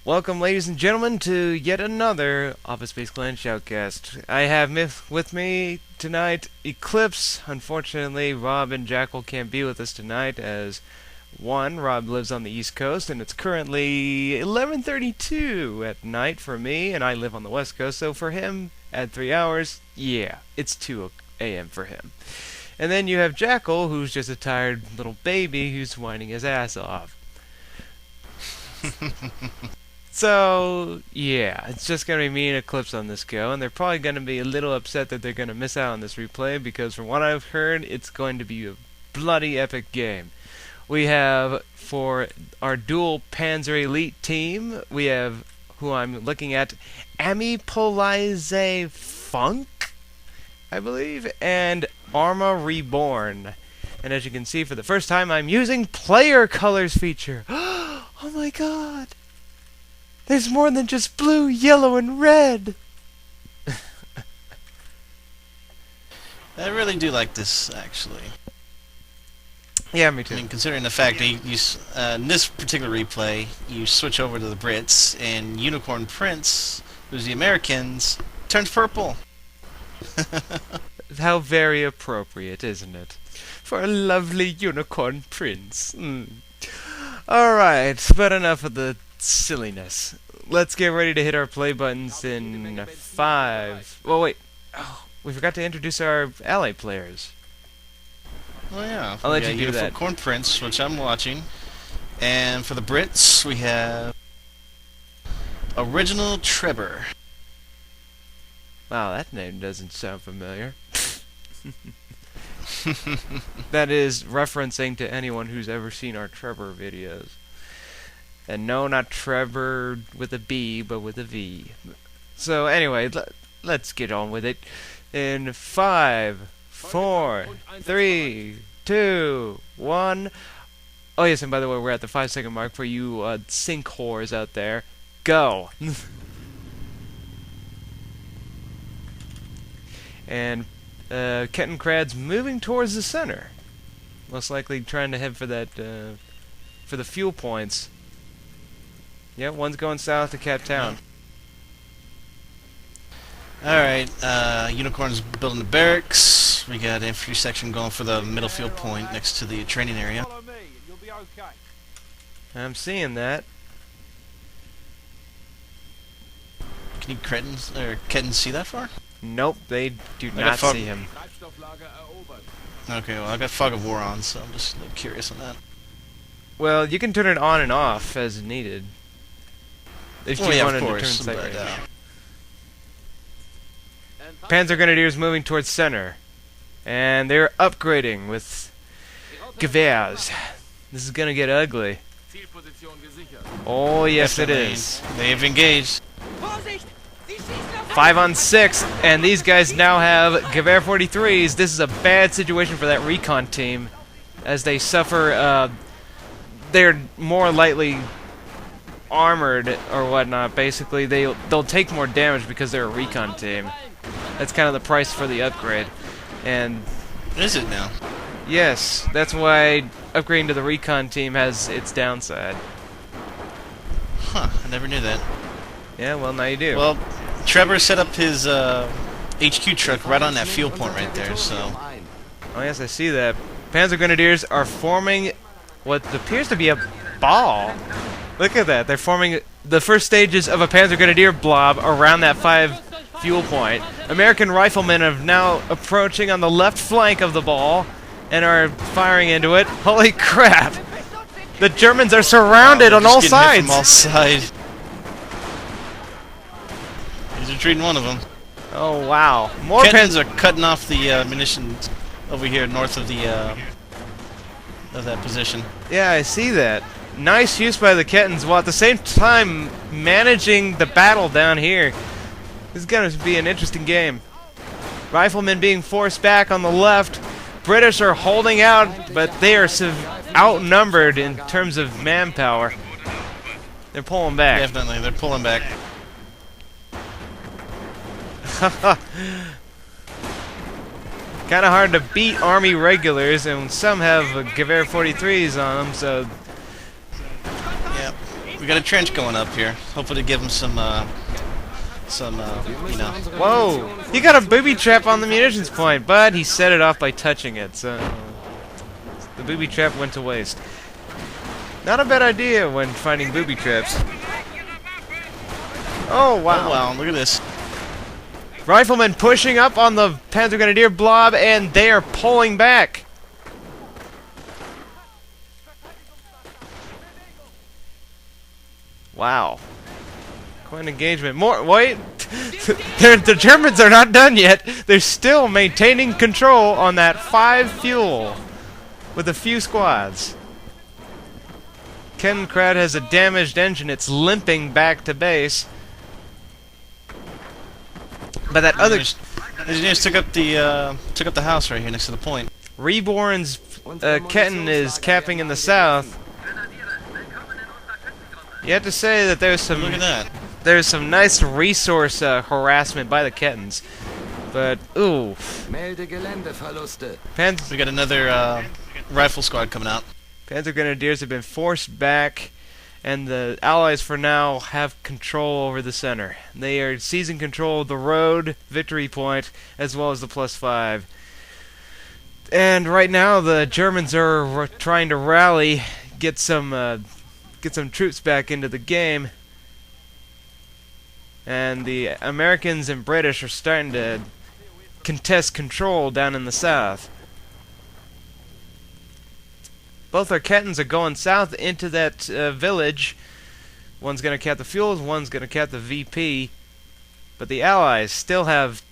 Welcome, ladies and gentlemen, to yet another Office Space Clan Shoutcast. I have with me tonight Eclipse. Unfortunately, Rob and Jackal can't be with us tonight, as one, Rob lives on the East Coast, and it's currently 11:32 at night for me, and I live on the West Coast. So for him, at 3 hours, yeah, it's 2 a.m. for him. And then you have Jackal, who's just a tired little baby who's whining his ass off. So, yeah, it's just going to be me and Eclipse on this go, and they're probably going to be a little upset that they're going to miss out on this replay, because from what I've heard, it's going to be a bloody epic game. We have, for our dual Panzer Elite team, we have, who I'm looking at, Polize Funk, I believe, and Arma Reborn. And as you can see, for the first time, I'm using Player Colors feature. Oh my god! There's more than just blue, yellow, and red! I really do like this, actually. Yeah, me too. I mean, considering the fact that in this particular replay, you switch over to the Brits, and Unicorn Prince, who's the Americans, turns purple. How very appropriate, isn't it? For a lovely Unicorn Prince. Alright, but enough of the silliness. Let's get ready to hit our play buttons in 5. Well, wait. Oh, we forgot to introduce our ally players. Oh yeah. I'll let you do that. Unicorn Prince, which I'm watching. And for the Brits, we have Original Trevor. Wow, that name doesn't sound familiar. That is referencing to anyone who's ever seen our Trevor videos. And no, not Trevor with a B, but with a V. So anyway, let's get on with it. In 5, 4, 3, 2, 1. Oh yes, and by the way, we're at the 5-second mark for you sync whores out there. Go! And Kettenkrad's moving towards the center. Most likely trying to head for that, for the fuel points. Yeah, one's going south to Cat Town. Alright, Unicorn's building the barracks. We got infantry section going for the middle field point next to the training area. I'm seeing that. Can you Ketten see that far? Nope, they do not see him. Okay, well, I got Fog of War on, so I'm just a little curious on that. Well, you can turn it on and off as needed. If you wanted to turn sight range. Panzer Grenadiers moving towards center. And they're upgrading with Gewehrs. This is gonna get ugly. Oh, yes it is. They've engaged. 5 on 6, and these guys now have Gewehr 43s. This is a bad situation for that recon team, as they suffer, they're more lightly armored or whatnot. Basically, they'll take more damage because they're a recon team. That's kind of the price for the upgrade. And is it now? yes, that's why upgrading to the recon team has its downside. Huh, I never knew that. Yeah, well, now you do. Well, Trevor set up his HQ truck right on that fuel point right there, so... Oh yes, I see that. Panzer Grenadiers are forming what appears to be a ball. Look at that. They're forming the first stages of a Panzer Grenadier blob around that 5 fuel point. American riflemen are now approaching on the left flank of the ball and are firing into it. Holy crap! The Germans are surrounded on all sides! From all sides. He's retreating one of them. Oh wow! More Kettens are cutting off the munitions over here north of the of that position. Yeah, I see that. Nice use by the Kettens, while at the same time managing the battle down here. This is going to be an interesting game. Riflemen being forced back on the left. British are holding out, but they are outnumbered in terms of manpower. They're pulling back. Definitely, they're pulling back. Kind of hard to beat Army regulars, and some have Gewehr 43s on them, so... Yep. We got a trench going up here. Hopefully to give them some, you know. Whoa! He got a booby trap on the munitions point, but he set it off by touching it, so the booby trap went to waste. Not a bad idea when finding booby traps. Oh wow! Oh wow! Look at this. Riflemen pushing up on the Panzer Grenadier blob, and they are pulling back. Wow. Quite an engagement. More. Wait. The Germans are not done yet. They're still maintaining control on that 5 fuel with a few squads. Kenkrad has a damaged engine. It's limping back to base. But that other engineers took up the house right here next to the point. Reborn's Ketten is capping in the south. You have to say that there's some. Look at that. There's some nice resource harassment by the Kettens, but ooh. We got another rifle squad coming out. Panzer Grenadiers have been forced back, and the Allies for now have control over the center. They are seizing control of the road, victory point, as well as the +5. And right now the Germans are trying to rally, get some troops back into the game. And the Americans and British are starting to contest control down in the south. Both our Kettens are going south into that village. One's going to cap the fuels, one's going to cap the VP. But the Allies still have...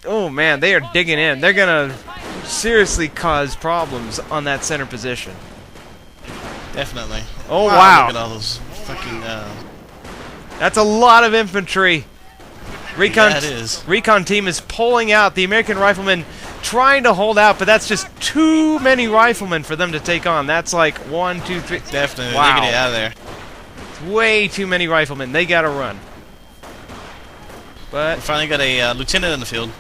Oh man, they are digging in. They're going to seriously cause problems on that center position. Definitely. Oh wow. Look at all those fucking... That's a lot of infantry. Yeah, it is. Recon team is pulling out. The American riflemen trying to hold out, but that's just too many riflemen for them to take on. That's like 1, 2, 3. Definitely. Wow. They get it out of there. It's way too many riflemen. They gotta run. But we finally got a lieutenant in the field.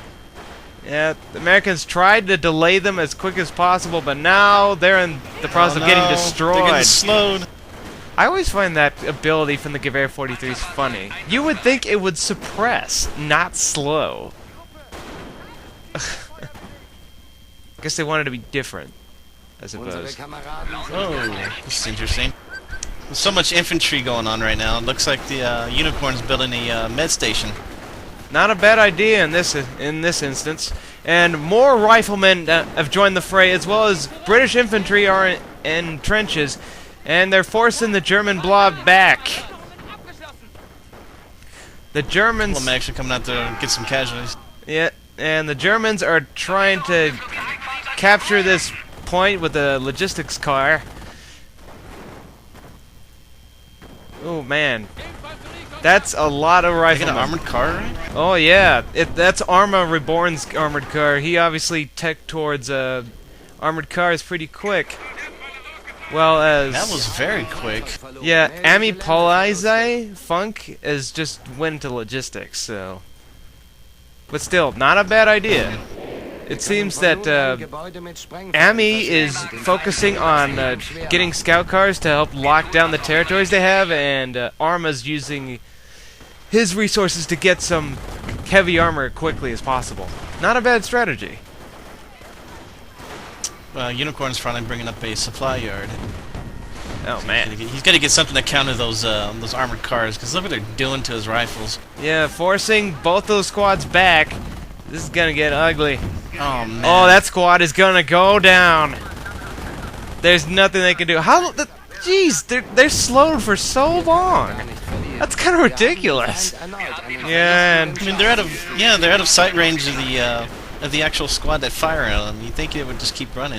yeah, the Americans tried to delay them as quick as possible, but now they're in the process of getting destroyed. They're getting slowed. I always find that ability from the Gewehr 43s funny. You would think it would suppress, not slow. I guess they wanted to be different, I suppose. Oh, this is interesting. There's so much infantry going on right now. It looks like the Unicorn's building a med station. Not a bad idea in this instance. And more riflemen have joined the fray, as well as British infantry are in trenches. And they're forcing the German blob back. The Germans... Well, I'm actually coming out to get some casualties. Yeah, and the Germans are trying to capture this point with a logistics car. Oh man, that's a lot of riflemen. An armored car, right? Oh yeah, that's Arma Reborn's armored car. He obviously tech towards armored cars pretty quick. Well, as that was very quick. Yeah, Ami Polizei Funk has just went into logistics, so. But still, not a bad idea. It seems that Ami is focusing on getting scout cars to help lock down the territories they have, and Arma's using his resources to get some heavy armor quickly as possible. Not a bad strategy. Unicorn's finally bringing up a supply yard. Oh man, he's got to get something to counter those armored cars, because look what they're doing to his rifles. Yeah, forcing both those squads back. This is gonna get ugly. Oh man. Oh, that squad is gonna go down. There's nothing they can do. Jeez, they're slowed for so long. That's kind of ridiculous. Yeah, and I mean they're out of sight range of the actual squad that fire on them. You think it would just keep running?